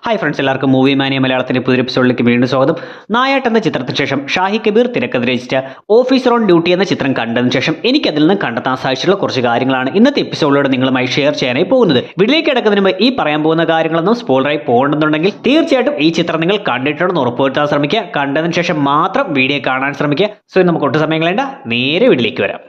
Hi friends, എല്ലാവർക്കും movie മാനിയ മലയാളത്തിന്റെ പുതിയ എപ്പിസോഡിലേക്ക് വീണ്ടും സ്വാഗതം. നായാട്ട് എന്ന ചിത്രത്തിന് ശേഷം ഷാഹി കബീർ തിരക്കഥ രചിച്ച ഓഫീസർ ഓൺ ഡ്യൂട്ടി എന്ന ചിത്രം കണ്ടതിന് ശേഷം എനിക്കതിൽ നിന്ന് കണ്ടെത്താൻ സാധിച്ചിട്ടുള്ള കുറച്ച് കാര്യങ്ങളാണ് ഇന്നത്തെ എപ്പിസോഡിലൂടെ നിങ്ങളുമായി ഷെയർ ചെയ്യാനായി പോകുന്നത്. വീട്ടിലേക്ക് കിടക്കുന്നതിന് മുമ്പ് ഈ പറയാൻ പോകുന്ന കാര്യങ്ങളൊന്നും സ്പോയിലറായി പോകണമെന്നുണ്ടെങ്കിൽ തീർച്ചയായിട്ടും ഈ ചിത്രം നിങ്ങൾ കണ്ടിട്ടുണ്ടെന്ന് ഉറപ്പുവരുത്താൻ ശ്രമിക്കുക. കണ്ടതിന് ശേഷം മാത്രം വീഡിയോ കാണാൻ ശ്രമിക്കുക. സോ നമുക്ക് ഒട്ടും സമയം കളയണ്ട, നേരെ വീട്ടിലേക്ക് വരാം.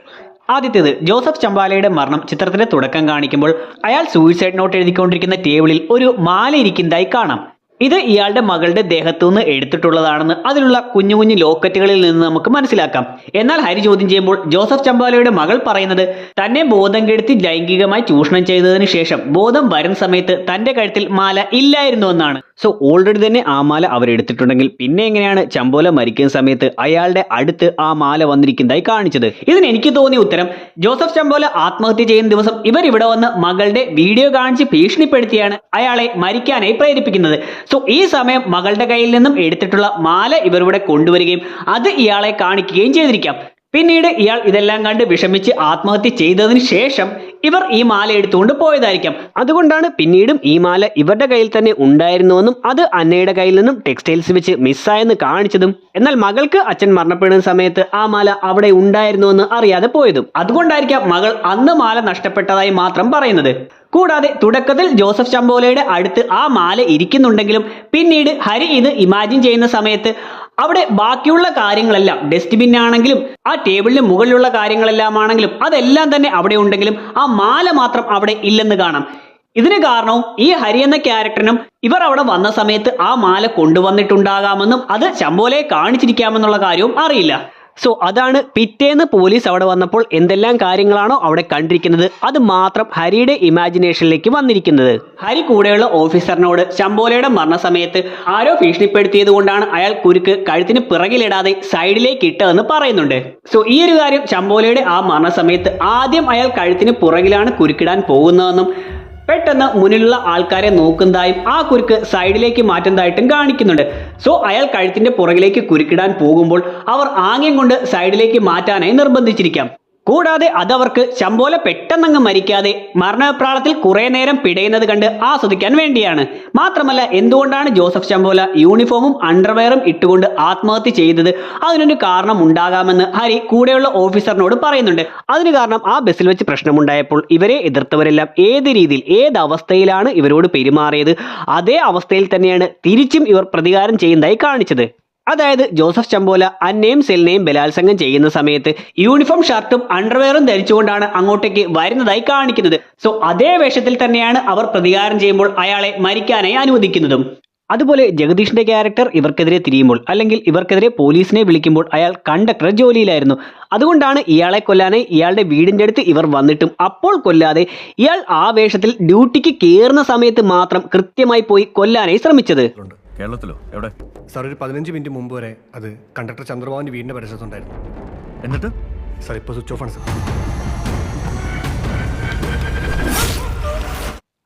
ആദ്യത്തേത്, ജോസഫ് ചമ്പാലയുടെ മരണം ചിത്രത്തിന്റെ തുടക്കം കാണിക്കുമ്പോൾ അയാൾ സൂയിസൈഡ് നോട്ട് എഴുതിക്കൊണ്ടിരിക്കുന്ന ടേബിളിൽ ഒരു മാല ഇരിക്കുന്നതായി കാണാം. ഇത് ഇയാളുടെ മകളുടെ ദേഹത്തു നിന്ന് എടുത്തിട്ടുള്ളതാണെന്ന് അതിലുള്ള കുഞ്ഞു കുഞ്ഞു ലോക്കറ്റുകളിൽ നിന്ന് നമുക്ക് മനസ്സിലാക്കാം. എന്നാൽ ഹരി ചോദ്യം ചെയ്യുമ്പോൾ ജോസഫ് ചമ്പാലയുടെ മകൾ പറയുന്നത് തന്നെ ബോധം കെടുത്തി ലൈംഗികമായി ചൂഷണം ചെയ്തതിനു ശേഷം ബോധം വരുന്ന സമയത്ത് തന്റെ കഴുത്തിൽ മാല ഇല്ലായിരുന്നു എന്നാണ്. സോ ഓൾറെഡി തന്നെ ആ മാല അവരെടുത്തിട്ടുണ്ടെങ്കിൽ പിന്നെ എങ്ങനെയാണ് ചമ്പോല മരിക്കുന്ന സമയത്ത് അയാളുടെ അടുത്ത് ആ മാല വന്നിരിക്കുന്നതായി കാണിച്ചത്? ഇതിന് എനിക്ക് തോന്നിയ ഉത്തരം, ജോസഫ് ചമ്പോല ആത്മഹത്യ ചെയ്യുന്ന ദിവസം ഇവർ ഇവിടെ വന്ന് മകളുടെ വീഡിയോ കാണിച്ച് ഭീഷണിപ്പെടുത്തിയാണ് അയാളെ മരിക്കാനായി പ്രേരിപ്പിക്കുന്നത്. സോ ഈ സമയം മകളുടെ കയ്യിൽ നിന്നും എടുത്തിട്ടുള്ള മാല ഇവർ ഇവിടെ കൊണ്ടുവരികയും അത് ഇയാളെ കാണിക്കുകയും ചെയ്തിരിക്കാം. പിന്നീട് ഇയാൾ ഇതെല്ലാം കണ്ട് വിഷമിച്ച് ആത്മഹത്യ ചെയ്തതിന് ശേഷം ഇവർ ഈ മാല എടുത്തുകൊണ്ട് പോയതായിരിക്കാം. അതുകൊണ്ടാണ് പിന്നീടും ഈ മാല ഇവരുടെ കയ്യിൽ തന്നെ ഉണ്ടായിരുന്നുവെന്നും അത് അന്നയുടെ കയ്യിൽ നിന്നും ടെക്സ്റ്റൈൽസ് വെച്ച് മിസ്സായെന്ന് കാണിച്ചതും എന്നാൽ മകൾക്ക് അച്ഛൻ മരണപ്പെടുന്ന സമയത്ത് ആ മാല അവിടെ ഉണ്ടായിരുന്നുവെന്ന് അറിയാതെ പോയതും. അതുകൊണ്ടായിരിക്കാം മകൾ അന്ന് മാല നഷ്ടപ്പെട്ടതായി മാത്രം പറയുന്നത്. കൂടാതെ തുടക്കത്തിൽ ജോസഫ് ചമ്പോലയുടെ അടുത്ത് ആ മാല ഇരിക്കുന്നുണ്ടെങ്കിലും പിന്നീട് ഹരി ഇത് ഇമാജിൻ ചെയ്യുന്ന സമയത്ത് അവിടെ ബാക്കിയുള്ള കാര്യങ്ങളെല്ലാം, ഡസ്റ്റ്ബിൻ ആണെങ്കിലും ആ ടേബിളിന് മുകളിലുള്ള കാര്യങ്ങളെല്ലാം ആണെങ്കിലും അതെല്ലാം തന്നെ അവിടെ ഉണ്ടെങ്കിലും ആ മാല മാത്രം അവിടെ ഇല്ലെന്ന് കാണാം. ഇതിന് കാരണവും ഈ ഹരി എന്ന ക്യാരക്ടറിനും ഇവർ അവിടെ വന്ന സമയത്ത് ആ മാല കൊണ്ടുവന്നിട്ടുണ്ടാകാമെന്നും അത് ചമ്പോലയെ കാണിച്ചിരിക്കാമെന്നുള്ള കാര്യവും അറിയില്ല. സോ അതാണ് പിറ്റേന്ന് പോലീസ് അവിടെ വന്നപ്പോൾ എന്തെല്ലാം കാര്യങ്ങളാണോ അവിടെ കണ്ടിരിക്കുന്നത് അത് മാത്രം ഹരിയുടെ ഇമാജിനേഷനിലേക്ക് വന്നിരിക്കുന്നത്. ഹരി കൂടെയുള്ള ഓഫീസറിനോട് ചമ്പോലയുടെ മരണസമയത്ത് ആരോ ഭീഷണിപ്പെടുത്തിയത് കൊണ്ടാണ് അയാൾ കുരുക്ക് കഴുത്തിന് പിറകിലിടാതെ സൈഡിലേക്ക് ഇട്ടതെന്ന് പറയുന്നുണ്ട്. സോ ഈ ഒരു കാര്യം ചമ്പോലയുടെ ആ മരണസമയത്ത് ആദ്യം അയാൾ കഴുത്തിന് പുറകിലാണ് കുരുക്കിടാൻ പോകുന്നതെന്നും പെട്ടെന്ന് മുന്നിലുള്ള ആൾക്കാരെ നോക്കുന്നതായും ആ കുരുക്ക് സൈഡിലേക്ക് മാറ്റുന്നതായിട്ടും കാണിക്കുന്നുണ്ട്. സോ അയാൾ കഴുത്തിന്റെ പുറകിലേക്ക് കുരുക്കിടാൻ പോകുമ്പോൾ അവർ ആംഗ്യം കൊണ്ട് സൈഡിലേക്ക് മാറ്റാനായി നിർബന്ധിച്ചിരിക്കാം. കൂടാതെ അതവർക്ക് ചമ്പോല പെട്ടെന്നങ്ങ് മരിക്കാതെ മരണപ്രാളത്തിൽ കുറെ നേരം പിടയുന്നത് കണ്ട് ആസ്വദിക്കാൻ വേണ്ടിയാണ്. മാത്രമല്ല, എന്തുകൊണ്ടാണ് ജോസഫ് ചമ്പോല യൂണിഫോമും അണ്ടർവെയറും ഇട്ടുകൊണ്ട് ആത്മഹത്യ ചെയ്തത്, അതിനൊരു കാരണം ഉണ്ടാകാമെന്ന് ഹരി കൂടെയുള്ള ഓഫീസറിനോട് പറയുന്നുണ്ട്. അതിന് കാരണം ആ ബസ്സിൽ വെച്ച് പ്രശ്നമുണ്ടായപ്പോൾ ഇവരെ എതിർത്തവരെല്ലാം ഏത് രീതിയിൽ ഏത് അവസ്ഥയിലാണ് ഇവരോട് പെരുമാറിയത് അതേ അവസ്ഥയിൽ തന്നെയാണ് തിരിച്ചും ഇവർ പ്രതികാരം ചെയ്യുന്നതായി കാണിച്ചത്. അതായത് ജോസഫ് ചമ്പോല അന്നയും സെലിനെയും ബലാത്സംഗം ചെയ്യുന്ന സമയത്ത് യൂണിഫോം ഷർട്ടും അണ്ടർവെയറും ധരിച്ചുകൊണ്ടാണ് അങ്ങോട്ടേക്ക് വരുന്നതായി കാണിക്കുന്നത്. സോ അതേ വേഷത്തിൽ തന്നെയാണ് അവർ പ്രതികാരം ചെയ്യുമ്പോൾ അയാളെ മരിക്കാനായി അനുവദിക്കുന്നതും. അതുപോലെ ജഗദീഷിന്റെ ക്യാരക്ടർ ഇവർക്കെതിരെ തിരിയുമ്പോൾ അല്ലെങ്കിൽ ഇവർക്കെതിരെ പോലീസിനെ വിളിക്കുമ്പോൾ അയാൾ കണ്ടക്ടർ ജോലിയിലായിരുന്നു. അതുകൊണ്ടാണ് ഇയാളെ കൊല്ലാനായി ഇയാളുടെ വീടിന്റെ അടുത്ത് ഇവർ വന്നിട്ടും അപ്പോൾ കൊല്ലാതെ ഇയാൾ ആ വേഷത്തിൽ ഡ്യൂട്ടിക്ക് കയറുന്ന സമയത്ത് മാത്രം കൃത്യമായി പോയി കൊല്ലാനായി ശ്രമിച്ചത്. കേരളത്തിലോ? എവിടെ സാർ? ഒരു 15 മിനിറ്റ് മുമ്പ് വരെ അത് കണ്ടക്ടർ ചന്ദ്രബാബുവിന്റെ വീടിന്റെ പരിസരത്തുണ്ടായിരുന്നു. എന്നിട്ട് സാർ ഇപ്പോൾ സ്വിച്ച് ഓഫ് ആണ് സാർ.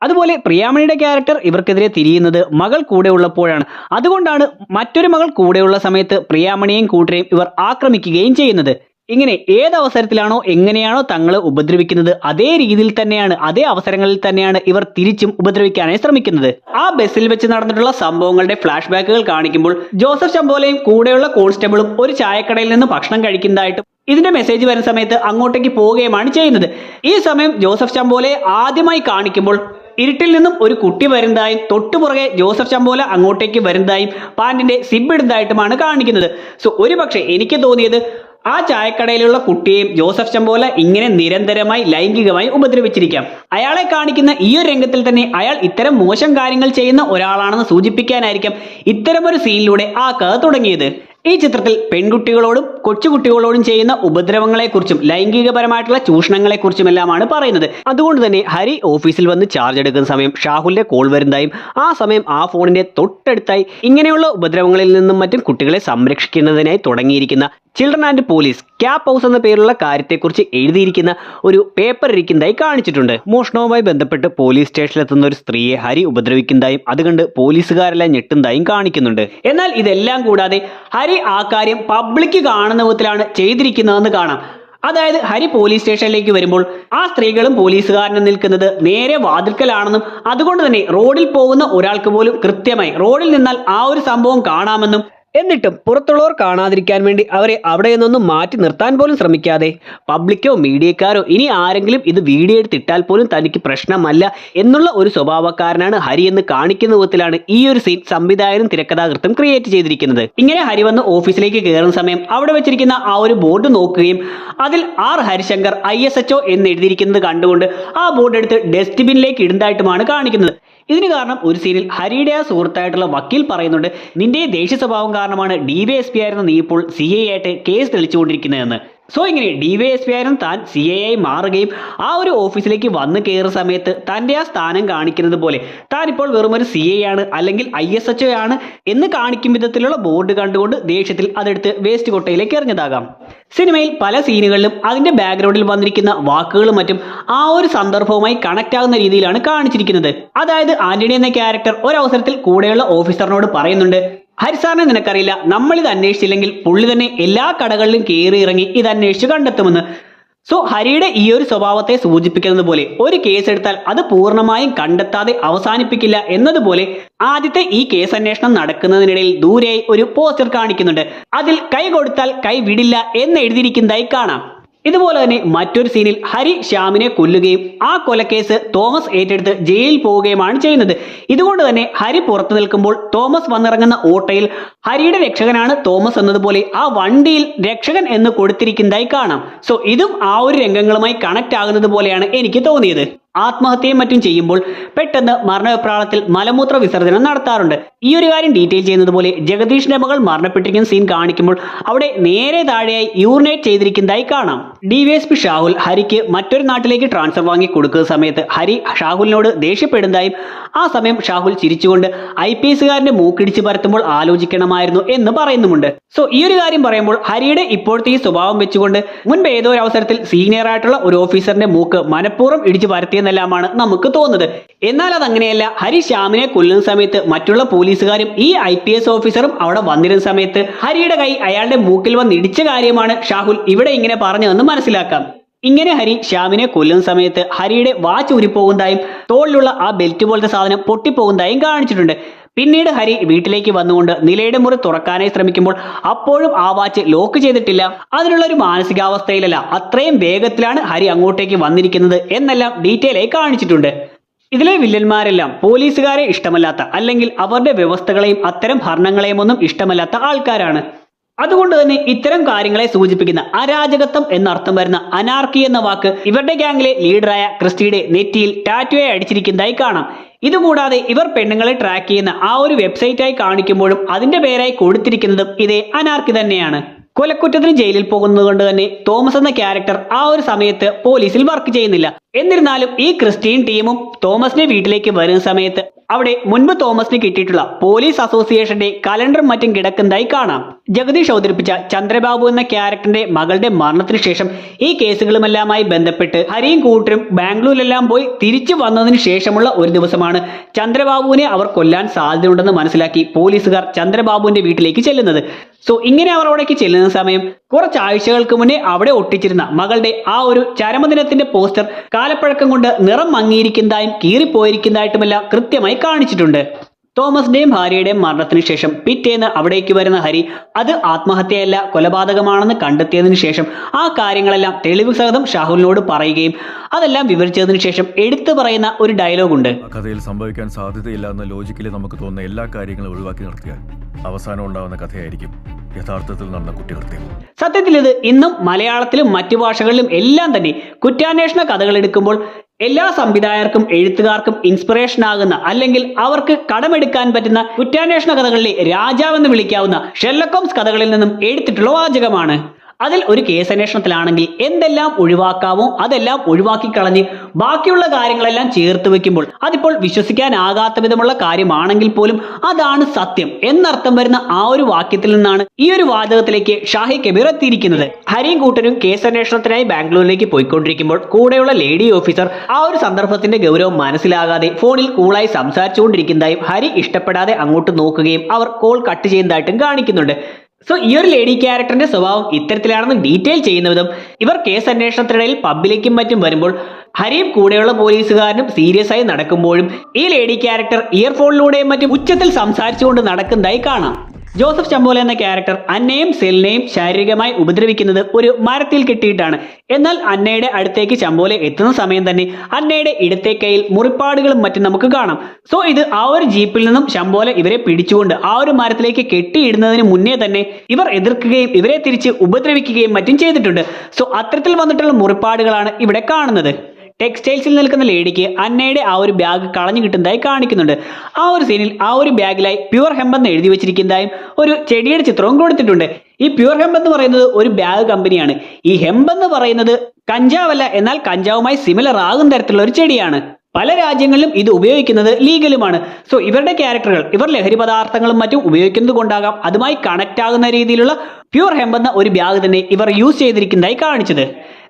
അതുപോലെ പ്രിയാമണിയുടെ ക്യാരക്ടർ ഇവർക്കെതിരെ തിരിയുന്നത് മകൾ കൂടെ ഉള്ളപ്പോഴാണ്. അതുകൊണ്ടാണ് മറ്റൊരു മകൾ കൂടെയുള്ള സമയത്ത് പ്രിയാമണിയെയും കൂട്ടരെയും ഇവർ ആക്രമിക്കുകയും ചെയ്യുന്നത്. ഇങ്ങനെ ഏതവസരത്തിലാണോ എങ്ങനെയാണോ തങ്ങളെ ഉപദ്രവിക്കുന്നത് അതേ രീതിയിൽ തന്നെയാണ്, അതേ അവസരങ്ങളിൽ തന്നെയാണ് ഇവർ തിരിച്ചും ഉപദ്രവിക്കാനായി ശ്രമിക്കുന്നത്. ആ ബസ്സിൽ വെച്ച് നടന്നിട്ടുള്ള സംഭവങ്ങളുടെ ഫ്ലാഷ് ബാക്കുകൾ കാണിക്കുമ്പോൾ ജോസഫ് ചമ്പോലയും കൂടെയുള്ള കോൺസ്റ്റബിളും ഒരു ചായക്കടയിൽ നിന്ന് ഭക്ഷണം കഴിക്കുന്നതായിട്ടും ഇതിന്റെ മെസ്സേജ് വരുന്ന സമയത്ത് അങ്ങോട്ടേക്ക് പോവുകയുമാണ് ചെയ്യുന്നത്. ഈ സമയം ജോസഫ് ചമ്പോലയെ ആദ്യമായി കാണിക്കുമ്പോൾ ഇരുട്ടിൽ നിന്നും ഒരു കുട്ടി വരുന്നതായും തൊട്ടുപുറകെ ജോസഫ് ചമ്പോല അങ്ങോട്ടേക്ക് വരുന്നതായും പാന്റിന്റെ സിബ് ഇടുന്നതായിട്ടുമാണ് കാണിക്കുന്നത്. സോ ഒരുപക്ഷെ എനിക്ക് തോന്നിയത് ആ ചായക്കടയിലുള്ള കുട്ടിയെയും ജോസഫ് ചമ്പോല ഇങ്ങനെ നിരന്തരമായി ലൈംഗികമായി ഉപദ്രവിച്ചിരിക്കാം. അയാളെ കാണിക്കുന്ന ഈ ഒരു രംഗത്തിൽ തന്നെ അയാൾ ഇത്തരം മോശം കാര്യങ്ങൾ ചെയ്യുന്ന ഒരാളാണെന്ന് സൂചിപ്പിക്കാനായിരിക്കാം ഇത്തരമൊരു സീനിലൂടെ ആ കഥ തുടങ്ങിയത്. ഈ ചിത്രത്തിൽ പെൺകുട്ടികളോടും കൊച്ചുകുട്ടികളോടും ചെയ്യുന്ന ഉപദ്രവങ്ങളെക്കുറിച്ചും ലൈംഗികപരമായിട്ടുള്ള ചൂഷണങ്ങളെക്കുറിച്ചുമെല്ലാമാണ് പറയുന്നത്. അതുകൊണ്ട് തന്നെ ഹരി ഓഫീസിൽ വന്ന് ചാർജ് എടുക്കുന്ന സമയം ഷാഹുലിന്റെ കോൾ വരുന്നതായും ആ സമയം ആ ഫോണിന്റെ തൊട്ടടുത്തായി ഇങ്ങനെയുള്ള ഉപദ്രവങ്ങളിൽ നിന്നും മറ്റും കുട്ടികളെ സംരക്ഷിക്കുന്നതിനായി തുടങ്ങിയിരിക്കുന്ന children and police cap house എന്ന പേരുള്ള കാര്യത്തെക്കുറിച്ച് എഴുതിയിരിക്കുന്ന ഒരു പേപ്പർ ഇരിക്കുന്നതായി കാണിച്ചിട്ടുണ്ട്. മോഷണവുമായി ബന്ധപ്പെട്ട് പോലീസ് സ്റ്റേഷനിലെത്തുന്ന ഒരു സ്ത്രീയെ ഹരി ഉപദ്രവിക്കുന്നതായും അതുകണ്ട് പോലീസുകാരെല്ലാം ഞെട്ടുന്നതായും കാണിക്കുന്നുണ്ട്. എന്നാൽ ഇതെല്ലാം കൂടാതെ ഹരി ആ കാര്യം പബ്ലിക് കാണുന്ന വിധത്തിലാണ് ചെയ്തിരിക്കുന്നതെന്ന് കാണാം. അതായത് ഹരി പോലീസ് സ്റ്റേഷനിലേക്ക് വരുമ്പോൾ ആ സ്ത്രീകളും പോലീസുകാരനും നിൽക്കുന്നത് നേരെ വാതിൽക്കലാണെന്നും അതുകൊണ്ട് തന്നെ റോഡിൽ പോകുന്ന ഒരാൾക്ക് പോലും കൃത്യമായി റോഡിൽ നിന്നാൽ ആ ഒരു സംഭവം കാണാമെന്നും എന്നിട്ടും പുറത്തുള്ളവർ കാണാതിരിക്കാൻ വേണ്ടി അവരെ അവിടെ നിന്നൊന്നും മാറ്റി നിർത്താൻ പോലും ശ്രമിക്കാതെ പബ്ലിക്കോ മീഡിയക്കാരോ ഇനി ആരെങ്കിലും ഇത് വീഡിയോ എടുത്തിട്ടാൽ പോലും തനിക്ക് പ്രശ്നമല്ല എന്നുള്ള ഒരു സ്വഭാവക്കാരനാണ് ഹരി എന്ന് കാണിക്കുന്ന വിധത്തിലാണ് ഈ ഒരു സീൻ സംവിധായകനും തിരക്കഥാകൃത്തും ക്രിയേറ്റ് ചെയ്തിരിക്കുന്നത്. ഇങ്ങനെ ഹരി വന്ന് ഓഫീസിലേക്ക് കയറുന്ന സമയം അവിടെ വെച്ചിരിക്കുന്ന ആ ഒരു ബോർഡ് നോക്കുകയും അതിൽ ആർ ഹരിശങ്കർ ISHO എന്ന് എഴുതിയിരിക്കുന്നത് കണ്ടുകൊണ്ട് ആ ബോർഡ് എടുത്ത് ഡസ്റ്റ്ബിനിലേക്ക് ഇടുന്നതായിട്ടുമാണ് കാണിക്കുന്നത്. ഇതിന് കാരണം ഒരു സീനിൽ ഹരിയുടെ ആ സുഹൃത്തായിട്ടുള്ള വക്കീൽ പറയുന്നുണ്ട്, നിന്റെ ദേഷ്യ സ്വഭാവം കാരണമാണ് DYSP ആയിരുന്ന നീ ഇപ്പോൾ CI ആയിട്ട് കേസ് തെളിച്ചുകൊണ്ടിരിക്കുന്നതെന്ന്. സോ ഇങ്ങനെ DYSP ആയിരുന്നു താൻ CI ആയി മാറുകയും ആ ഒരു ഓഫീസിലേക്ക് വന്ന് കയറുന്ന സമയത്ത് തൻ്റെ ആ സ്ഥാനം കാണിക്കുന്നത് പോലെ താൻ ഇപ്പോൾ വെറും ഒരു CI ആണ് അല്ലെങ്കിൽ ISHO ആണ് എന്ന് കാണിക്കും വിധത്തിലുള്ള ബോർഡ് കണ്ടുകൊണ്ട് ദേഷ്യത്തിൽ അതെടുത്ത് വേസ്റ്റ് കൊട്ടയിലേക്ക് എറിഞ്ഞതാകാം. സിനിമയിൽ പല സീനുകളിലും അതിന്റെ ബാക്ക്ഗ്രൗണ്ടിൽ വന്നിരിക്കുന്ന വാക്കുകളും മറ്റും ആ ഒരു സന്ദർഭവുമായി കണക്ട് ആകുന്ന രീതിയിലാണ് കാണിച്ചിരിക്കുന്നത്. അതായത് ആന്റണി എന്ന ക്യാരക്ടർ ഒരവസരത്തിൽ കൂടെയുള്ള ഓഫീസറിനോട് പറയുന്നുണ്ട്, ഹരിസാറിനെ നിനക്കറിയില്ല, നമ്മൾ ഇത് അന്വേഷിച്ചില്ലെങ്കിൽ പുള്ളി തന്നെ എല്ലാ കടകളിലും കയറി ഇറങ്ങി ഇത് അന്വേഷിച്ച് കണ്ടെത്തുമെന്ന്. സോ ഹരിയുടെ ഈ ഒരു സ്വഭാവത്തെ സൂചിപ്പിക്കുന്നത് പോലെ ഒരു കേസ് എടുത്താൽ അത് പൂർണ്ണമായും കണ്ടെത്താതെ അവസാനിപ്പിക്കില്ല എന്നതുപോലെ ആദ്യത്തെ ഈ കേസ് അന്വേഷണം നടക്കുന്നതിനിടയിൽ ദൂരെയായി ഒരു പോസ്റ്റർ കാണിക്കുന്നുണ്ട്. അതിൽ കൈ കൊടുത്താൽ കൈ വിടില്ല എന്ന് എഴുതിയിരിക്കുന്നതായി കാണാം. ഇതുപോലെ തന്നെ മറ്റൊരു സീനിൽ ഹരി ശ്യാമിനെ കൊല്ലുകയും ആ കൊലക്കേസ് തോമസ് ഏറ്റെടുത്ത് ജയിലിൽ പോവുകയുമാണ് ചെയ്യുന്നത്. ഇതുകൊണ്ട് തന്നെ ഹരി പുറത്തു നിൽക്കുമ്പോൾ തോമസ് വന്നിറങ്ങുന്ന ഓട്ടോയിൽ ഹരിയുടെ രക്ഷകനാണ് തോമസ് എന്നതുപോലെ ആ വണ്ടിയിൽ രക്ഷകൻ എന്ന് കൊടുത്തിരിക്കുന്നതായി കാണാം. സോ ഇതും ആ ഒരു രംഗങ്ങളുമായി കണക്ട് ആകുന്നത് പോലെയാണ് എനിക്ക് തോന്നിയത്. ആത്മഹത്യയും മറ്റും ചെയ്യുമ്പോൾ പെട്ടെന്ന് മരണവെപ്രാളത്തിൽ മലമൂത്ര വിസർജനം നടത്താറുണ്ട്. ഈ ഒരു കാര്യം ഡീറ്റെയിൽ ചെയ്യുന്നത് പോലെ ജഗദീഷിന്റെ മകൾ മരണപ്പെട്ടിരിക്കുന്ന സീൻ കാണിക്കുമ്പോൾ അവിടെ നേരെ താഴെയായി യൂറിനേറ്റ് ചെയ്തിരിക്കുന്നതായി കാണാം. DYSP ഷാഹുൽ ഹരിക്ക് മറ്റൊരു നാട്ടിലേക്ക് ട്രാൻസ്ഫർ വാങ്ങി കൊടുക്കുന്ന സമയത്ത് ഹരി ഷാഹുലിനോട് ദേഷ്യപ്പെടുന്നതായും ആ സമയം ഷാഹുൽ ചിരിച്ചുകൊണ്ട് IPSകാരന്റെ മൂക്കിടിച്ച് പരത്തുമ്പോൾ ആലോചിക്കണമായിരുന്നു എന്ന് പറയുന്നുമുണ്ട്. സോ ഈ ഒരു കാര്യം പറയുമ്പോൾ ഹരിയുടെ ഇപ്പോഴത്തെ ഈ സ്വഭാവം വെച്ചുകൊണ്ട് മുൻപ് ഏതോ ഒരു അവസരത്തിൽ സീനിയർ ആയിട്ടുള്ള ഒരു ഓഫീസറിന്റെ മൂക്ക് മനഃപൂർവ്വം ഇടിച്ചു പരത്തിയെന്നെല്ലാമാണ് നമുക്ക് തോന്നുന്നത്. എന്നാൽ അതങ്ങനെയല്ല. ഹരി ശ്യാമിനെ കൊല്ലുന്ന സമയത്ത് മറ്റുള്ള പോലീസുകാരും ഈ IPS ഓഫീസറും അവിടെ വന്നിരുന്ന സമയത്ത് ഹരിയുടെ കൈ അയാളുടെ മൂക്കിൽ വന്ന് ഇടിച്ച കാര്യമാണ് ഷാഹുൽ ഇവിടെ ഇങ്ങനെ പറഞ്ഞതെന്ന് മനസ്സിലാക്കാം. ഇങ്ങനെ ഹരി ശ്യാമിനെ കൊല്ലുന്ന സമയത്ത് ഹരിയുടെ വാച്ച് ഊരിപ്പോകുന്നതായും തോളിലുള്ള ആ ബെൽറ്റ് പോലത്തെ സാധനം പൊട്ടിപ്പോകുന്നതായും കാണിച്ചിട്ടുണ്ട്. പിന്നീട് ഹരി വീട്ടിലേക്ക് വന്നുകൊണ്ട് നിലയുടെ മുറി തുറക്കാനായി ശ്രമിക്കുമ്പോൾ അപ്പോഴും ആ വാച്ച് ലോക്ക് ചെയ്തിട്ടില്ല. അതിനുള്ള ഒരു മാനസികാവസ്ഥയിലല്ല, അത്രയും വേഗത്തിലാണ് ഹരി അങ്ങോട്ടേക്ക് വന്നിരിക്കുന്നത് എന്നെല്ലാം ഡീറ്റെയിൽ ആയി കാണിച്ചിട്ടുണ്ട്. ഇതിലെ വില്ലന്മാരെല്ലാം പോലീസുകാരെ ഇഷ്ടമല്ലാത്ത അല്ലെങ്കിൽ അവരുടെ വ്യവസ്ഥകളെയും അത്തരം ഭരണങ്ങളെയും ഒന്നും ഇഷ്ടമല്ലാത്ത ആൾക്കാരാണ്. അതുകൊണ്ട് തന്നെ ഇത്തരം കാര്യങ്ങളെ സൂചിപ്പിക്കുന്ന അരാജകത്വം എന്നർത്ഥം വരുന്ന അനാർക്കി എന്ന വാക്ക് ഇവരുടെ ഗ്യാങ്ങിലെ ലീഡറായ ക്രിസ്റ്റിയുടെ നെറ്റിയിൽ ടാറ്റുവായി അടിച്ചിരിക്കുന്നതായി കാണാം. ഇതുകൂടാതെ ഇവർ പെണ്ണുങ്ങളെ ട്രാക്ക് ചെയ്യുന്ന ആ ഒരു വെബ്സൈറ്റായി കാണിക്കുമ്പോഴും അതിന്റെ പേരായി കൊടുത്തിരിക്കുന്നതും ഇതേ അനാർക്കി തന്നെയാണ്. കൊലക്കുറ്റത്തിന് ജയിലിൽ പോകുന്നത് കൊണ്ട് തന്നെ തോമസ് എന്ന ക്യാരക്ടർ ആ ഒരു സമയത്ത് പോലീസിൽ വർക്ക് ചെയ്യുന്നില്ല. എന്നിരുന്നാലും ഈ ക്രിസ്റ്റീൻ ടീമും തോമസിന്റെ വീട്ടിലേക്ക് വരുന്ന സമയത്ത് അവിടെ മുൻപ് തോമസിന് കിട്ടിയിട്ടുള്ള പോലീസ് അസോസിയേഷന്റെ കലണ്ടറും മറ്റും കിടക്കുന്നതായി കാണാം. ജഗദീഷ് അവതരിപ്പിച്ച ചന്ദ്രബാബു എന്ന ക്യാരക്ടറിന്റെ മകളുടെ മരണത്തിന് ശേഷം ഈ കേസുകളുമെല്ലാമായി ബന്ധപ്പെട്ട് ഹരിയും കൂട്ടരും ബാംഗ്ലൂരിലെല്ലാം പോയി തിരിച്ചു വന്നതിന് ശേഷമുള്ള ഒരു ദിവസമാണ് ചന്ദ്രബാബുവിനെ അവർ കൊല്ലാൻ സാധ്യതയുണ്ടെന്ന് മനസ്സിലാക്കി പോലീസുകാർ ചന്ദ്രബാബുവിന്റെ വീട്ടിലേക്ക് ചെല്ലുന്നത്. സോ ഇങ്ങനെ അവർ അവിടേക്ക് ചെല്ലുന്ന സമയം കുറച്ചാഴ്ചകൾക്ക് മുന്നേ അവിടെ ഒട്ടിച്ചിരുന്ന മകളുടെ ആ ഒരു ചരമദിനത്തിന്റെ പോസ്റ്റർ കാലപ്പഴക്കം കൊണ്ട് നിറം മങ്ങിയിരിക്കുന്നതായും കീറിപ്പോയിരിക്കുന്നതായിട്ടുമെല്ലാം കൃത്യമായി കാണിച്ചിട്ടുണ്ട്. തോമസിന്റെയും ഭാര്യയുടെയും മരണത്തിന് ശേഷം പിറ്റേന്ന് അവിടേക്ക് വരുന്ന ഹരി അത് ആത്മഹത്യയല്ല കൊലപാതകമാണെന്ന് കണ്ടെത്തിയതിനു ശേഷം ആ കാര്യങ്ങളെല്ലാം തെളിവ് സഹിതം ഷാഹുലിനോട് പറയുകയും അതെല്ലാം വിവരിച്ചതിനു ശേഷം എടുത്തു പറയുന്ന ഒരു ഡയലോഗുണ്ട്. കഥയിൽ സംഭവിക്കാൻ സാധ്യതയില്ല എന്ന ലോജിക്കലി നമുക്ക് തോന്നുന്ന എല്ലാ കാര്യങ്ങളും ഒഴിവാക്കി നിർത്തിയാൽ അവസാനം ഉണ്ടാവുന്ന കഥയായിരിക്കും യഥാർത്ഥത്തിൽ നടന്ന കുറ്റകൃത്യം. സത്യത്തിൽ ഇത് ഇന്നും മലയാളത്തിലും മറ്റു ഭാഷകളിലും എല്ലാം തന്നെ കുറ്റാന്വേഷണ കഥകൾ എടുക്കുമ്പോൾ എല്ലാ സംവിധായകർക്കും എഴുത്തുകാർക്കും ഇൻസ്പിറേഷൻ ആകുന്ന അല്ലെങ്കിൽ അവർക്ക് കടമെടുക്കാൻ പറ്റുന്ന കുറ്റാന്വേഷണ കഥകളിലെ രാജാവെന്ന് വിളിക്കാവുന്ന ഷെർലക് ഹോംസ് കഥകളിൽ നിന്നും എടുത്തിട്ടുള്ള വാചകമാണ്. അതിൽ ഒരു കേസന്വേഷണത്തിലാണെങ്കിൽ എന്തെല്ലാം ഒഴിവാക്കാമോ അതെല്ലാം ഒഴിവാക്കി കളഞ്ഞ് ബാക്കിയുള്ള കാര്യങ്ങളെല്ലാം ചേർത്ത് വെക്കുമ്പോൾ അതിപ്പോൾ വിശ്വസിക്കാനാകാത്ത വിധമുള്ള കാര്യമാണെങ്കിൽ പോലും അതാണ് സത്യം എന്നർത്ഥം വരുന്ന ആ ഒരു വാക്യത്തിൽ നിന്നാണ് ഈ ഒരു വാചകത്തിലേക്ക് ഷാഹി കബീർ എത്തിയിരിക്കുന്നത്. ഹരിയും കൂട്ടരും കേസന്വേഷണത്തിനായി ബാംഗ്ലൂരിലേക്ക് പോയിക്കൊണ്ടിരിക്കുമ്പോൾ കൂടെയുള്ള ലേഡി ഓഫീസർ ആ ഒരു സന്ദർഭത്തിന്റെ ഗൗരവം മനസ്സിലാകാതെ ഫോണിൽ കൂളായി സംസാരിച്ചുകൊണ്ടിരിക്കുന്നതായും ഹരി ഇഷ്ടപ്പെടാതെ അങ്ങോട്ട് നോക്കുകയും അവർ കോൾ കട്ട് ചെയ്യുന്നതായിട്ടും കാണിക്കുന്നുണ്ട്. സോ ഈ ഒരു ലേഡി ക്യാരക്ടറിന്റെ സ്വഭാവം ഇത്തരത്തിലാണെന്ന് ഡീറ്റെയിൽ ചെയ്യുന്ന വിധം ഇവർ കേസ് അന്വേഷണത്തിനിടയിൽ പബ്ബിലേക്കും മറ്റും വരുമ്പോൾ ഹരിയും കൂടെയുള്ള പോലീസുകാരനും സീരിയസ് ആയി നടക്കുമ്പോഴും ഈ ലേഡി ക്യാരക്ടർ ഇയർഫോണിലൂടെയും മറ്റും ഉച്ചത്തിൽ സംസാരിച്ചുകൊണ്ട് നടക്കുന്നതായി കാണാം. ജോസഫ് ചമ്പോല എന്ന ക്യാരക്ടർ അന്നയും സെലിനെയും ശാരീരികമായി ഉപദ്രവിക്കുന്നത് ഒരു മരത്തിൽ കെട്ടിയിട്ടാണ്. എന്നാൽ അന്നയുടെ അടുത്തേക്ക് ചമ്പോല എത്തുന്ന സമയം തന്നെ അന്നയുടെ ഇടത്തെ കൈയിൽ മുറിപ്പാടുകളും മറ്റും നമുക്ക് കാണാം. സോ ഇത് ആ ഒരു ജീപ്പിൽ നിന്നും ചമ്പോല ഇവരെ പിടിച്ചുകൊണ്ട് ആ ഒരു മരത്തിലേക്ക് കെട്ടിയിടുന്നതിന് മുന്നേ തന്നെ ഇവർ എതിർക്കുകയും ഇവരെ തിരിച്ച് ഉപദ്രവിക്കുകയും മറ്റും ചെയ്തിട്ടുണ്ട്. സോ അത്തരത്തിൽ വന്നിട്ടുള്ള മുറിപ്പാടുകളാണ് ഇവിടെ കാണുന്നത്. ടെക്സ്റ്റൈൽസിൽ നിൽക്കുന്ന ലേഡിക്ക് അന്നയുടെ ആ ഒരു ബാഗ് കളഞ്ഞു കിട്ടുന്നതായി കാണിക്കുന്നുണ്ട്. ആ ഒരു സീനിൽ ആ ഒരു ബാഗിലായി പ്യുവർ ഹെമ്പ് എന്ന് എഴുതി വെച്ചിരിക്കുന്നതായും ഒരു ചെടിയുടെ ചിത്രവും കൊടുത്തിട്ടുണ്ട്. ഈ പ്യുവർ ഹെമ്പ് എന്ന് പറയുന്നത് ഒരു ബാഗ് കമ്പനിയാണ്. ഈ ഹെമ്പ് എന്ന് പറയുന്നത് കഞ്ചാവല്ല, എന്നാൽ കഞ്ചാവുമായി സിമിലർ ആകുന്ന തരത്തിലുള്ള ഒരു ചെടിയാണ്. പല രാജ്യങ്ങളിലും ഇത് ഉപയോഗിക്കുന്നത് ലീഗലുമാണ്. സോ ഇവരുടെ ക്യാരക്ടറുകൾ ഇവർ ലഹരി പദാർത്ഥങ്ങളും മറ്റും ഉപയോഗിക്കുന്നത് കൊണ്ടാകാം അതുമായി കണക്ട് ആകുന്ന രീതിയിലുള്ള പ്യുവർ ഹെമ്പ് എന്ന ഒരു ബാഗ് തന്നെ ഇവർ യൂസ് ചെയ്തിരിക്കുന്നതായി കാണിച്ചത്.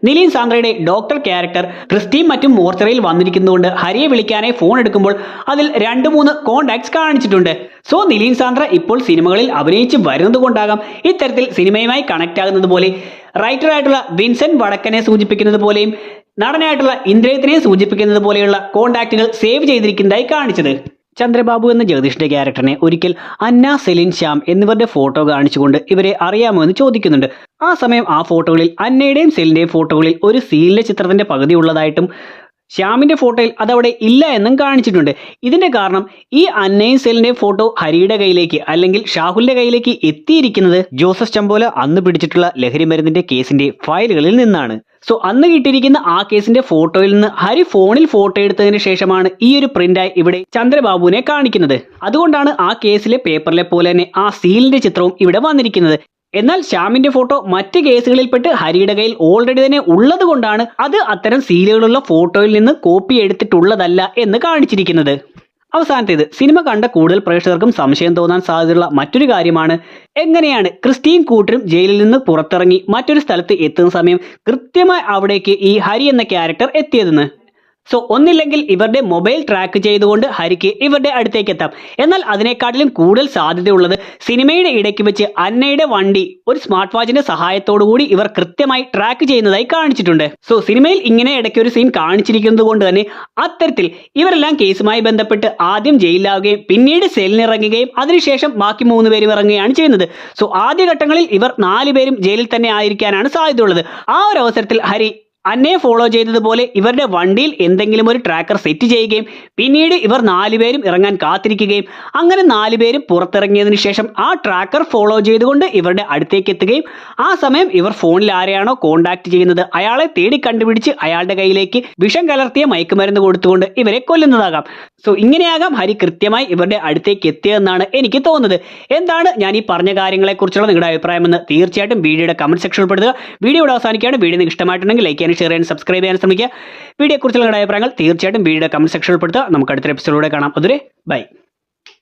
നിലീൻ സാന്ദ്രയുടെ ഡോക്ടർ ക്യാരക്ടർ ക്രിസ്റ്റീൻ മറ്റും മോർച്ചറിയിൽ വന്നിരിക്കുന്നതുകൊണ്ട് ഹരിയെ വിളിക്കാനായി ഫോൺ എടുക്കുമ്പോൾ അതിൽ 2-3 കോണ്ടാക്ട്സ് കാണിച്ചിട്ടുണ്ട്. സോ നിലീൻ സാന്ദ്ര ഇപ്പോൾ സിനിമകളിൽ അഭിനയിച്ച് വരുന്നത് കൊണ്ടാകാം ഇത്തരത്തിൽ സിനിമയുമായി കണക്ട് ആകുന്നത് പോലെ റൈറ്ററായിട്ടുള്ള വിൻസെന്റ് വടക്കനെ സൂചിപ്പിക്കുന്നത് പോലെയും നടനായിട്ടുള്ള ഇന്ദ്രജിത്തിനെ സൂചിപ്പിക്കുന്നത് പോലെയുള്ള കോണ്ടാക്റ്റുകൾ സേവ് ചെയ്തിരിക്കുന്നതായി കാണിച്ചത്. ചന്ദ്രബാബു എന്ന ജഗദീഷിന്റെ ക്യാരക്ടറിനെ ഒരിക്കൽ അന്ന, സെലിൻ, ശ്യാം എന്നിവരുടെ ഫോട്ടോ കാണിച്ചുകൊണ്ട് ഇവരെ അറിയാമോ എന്ന് ചോദിക്കുന്നുണ്ട്. ആ സമയം ആ ഫോട്ടോകളിൽ അന്നയുടെയും സെലിന്റെയും ഫോട്ടോകളിൽ ഒരു സീലിലെ ചിത്രത്തിന്റെ പകുതി ഉള്ളതായിട്ടും ശ്യാമിന്റെ ഫോട്ടോയിൽ അതവിടെ ഇല്ല എന്നും കാണിച്ചിട്ടുണ്ട്. ഇതിന്റെ കാരണം ഈ അന്നയും സെലിന്റെയും ഫോട്ടോ ഹരിയുടെ കയ്യിലേക്ക് അല്ലെങ്കിൽ ഷാഹുലിന്റെ കയ്യിലേക്ക് എത്തിയിരിക്കുന്നത് ജോസഫ് ചമ്പോല അന്ന് പിടിച്ചിട്ടുള്ള ലഹരി മരുന്നിന്റെ കേസിന്റെ ഫയലുകളിൽ നിന്നാണ്. സോ അന്ന് കിട്ടിയിരിക്കുന്ന ആ കേസിന്റെ ഫോട്ടോയിൽ നിന്ന് ഹരി ഫോണിൽ ഫോട്ടോ എടുത്തതിന് ശേഷമാണ് ഈ ഒരു പ്രിന്റായി ഇവിടെ ചന്ദ്രബാബുവിനെ കാണിക്കുന്നത്. അതുകൊണ്ടാണ് ആ കേസിലെ പേപ്പറിലെ പോലെ തന്നെ ആ സീലിന്റെ ചിത്രവും ഇവിടെ വന്നിരിക്കുന്നത്. എന്നാൽ ശ്യാമിന്റെ ഫോട്ടോ മറ്റ് കേസുകളിൽപ്പെട്ട് ഹരിയുടെ കയ്യിൽ ഓൾറെഡി തന്നെ ഉള്ളത് കൊണ്ടാണ് അത് അത്തരം സീലുകളുള്ള ഫോട്ടോയിൽ നിന്ന് കോപ്പി എടുത്തിട്ടുള്ളതല്ല എന്ന് കാണിച്ചിരിക്കുന്നത്. അവസാനത്തേത്, സിനിമ കണ്ട കൂടുതൽ പ്രേക്ഷകർക്കും സംശയം തോന്നാൻ സാധ്യതയുള്ള മറ്റൊരു കാര്യമാണ് എങ്ങനെയാണ് ക്രിസ്റ്റീൻ കൂട്ടരും ജയിലിൽ നിന്ന് പുറത്തിറങ്ങി മറ്റൊരു സ്ഥലത്ത് എത്തുന്ന സമയം കൃത്യമായി അവിടേക്ക് ഈ ഹരി എന്ന ക്യാരക്ടർ എത്തിയതെന്ന്. സോ ഒന്നില്ലെങ്കിൽ ഇവരുടെ മൊബൈൽ ട്രാക്ക് ചെയ്തുകൊണ്ട് ഹരിക്ക് ഇവരുടെ അടുത്തേക്ക് എത്താം. എന്നാൽ അതിനെക്കാട്ടിലും കൂടുതൽ സാധ്യതയുള്ളത് സിനിമയുടെ ഇടയ്ക്ക് വെച്ച് അന്നയുടെ വണ്ടി ഒരു സ്മാർട്ട് വാച്ചിന്റെ സഹായത്തോടു കൂടി ഇവർ കൃത്യമായി ട്രാക്ക് ചെയ്യുന്നതായി കാണിച്ചിട്ടുണ്ട്. സോ സിനിമയിൽ ഇങ്ങനെ ഇടയ്ക്ക് ഒരു സീൻ കാണിച്ചിരിക്കുന്നത് കൊണ്ട് തന്നെ അത്തരത്തിൽ ഇവരെല്ലാം കേസുമായി ബന്ധപ്പെട്ട് ആദ്യം ജയിലിലാവുകയും പിന്നീട് സെല്ലിനിറങ്ങുകയും അതിനുശേഷം ബാക്കി 3 പേരും ഇറങ്ങുകയാണ് ചെയ്യുന്നത്. സോ ആദ്യഘട്ടങ്ങളിൽ ഇവർ 4 പേരും ജയിലിൽ തന്നെ ആയിരിക്കാനാണ് സാധ്യതയുള്ളത്. ആ ഒരു അവസരത്തിൽ ഹരി അന്നയെ ഫോളോ ചെയ്തതുപോലെ ഇവരുടെ വണ്ടിയിൽ എന്തെങ്കിലും ഒരു ട്രാക്കർ സെറ്റ് ചെയ്യുകയും പിന്നീട് ഇവർ 4 പേരും ഇറങ്ങാൻ കാത്തിരിക്കുകയും അങ്ങനെ 4 പേരും പുറത്തിറങ്ങിയതിനു ശേഷം ആ ട്രാക്കർ ഫോളോ ചെയ്തുകൊണ്ട് ഇവരുടെ അടുത്തേക്ക് എത്തുകയും ആ സമയം ഇവർ ഫോണിൽ ആരെയാണോ കോണ്ടാക്ട് ചെയ്യുന്നത് അയാളെ തേടി കണ്ടുപിടിച്ച് അയാളുടെ കയ്യിലേക്ക് വിഷം കലർത്തിയ മയക്കുമരുന്ന് കൊടുത്തുകൊണ്ട് ഇവരെ കൊല്ലുന്നതാകാം. സോ ഇങ്ങനെയാകാം ഹരി കൃത്യമായി ഇവരുടെ അടുത്തേക്ക് എത്തിയതെന്നാണ് എനിക്ക് തോന്നുന്നത്. എന്താണ് ഞാൻ ഈ പറഞ്ഞ കാര്യങ്ങളെക്കുറിച്ചുള്ള നിങ്ങളുടെ അഭിപ്രായമെന്ന് തീർച്ചയായിട്ടും വീഡിയോയുടെ കമന്റ് സെക്ഷനിൽ പെടുത്തുക. വീഡിയോ ഇവിടെ അവസാനിക്കുകയാണ്. വീഡിയോ നിങ്ങൾക്ക് ഇഷ്ടമായിട്ടുണ്ടെങ്കിൽ ലൈക്ക് ചെയ്യാൻ, ഷെയർ ചെയ്യാൻ, സബ്സ്ക്രൈബ് ചെയ്യാൻ ശ്രമിക്കുക. വീഡിയോയെക്കുറിച്ചുള്ള നിങ്ങളുടെ അഭിപ്രായങ്ങൾ തീർച്ചയായിട്ടും വീഡിയോയുടെ കമന്റ് സെക്ഷനിൽ പെടുത്തുക. നമുക്ക് അടുത്ത എപ്പിസോഡിലൂടെ കാണാം. അതുവരെ ബൈ.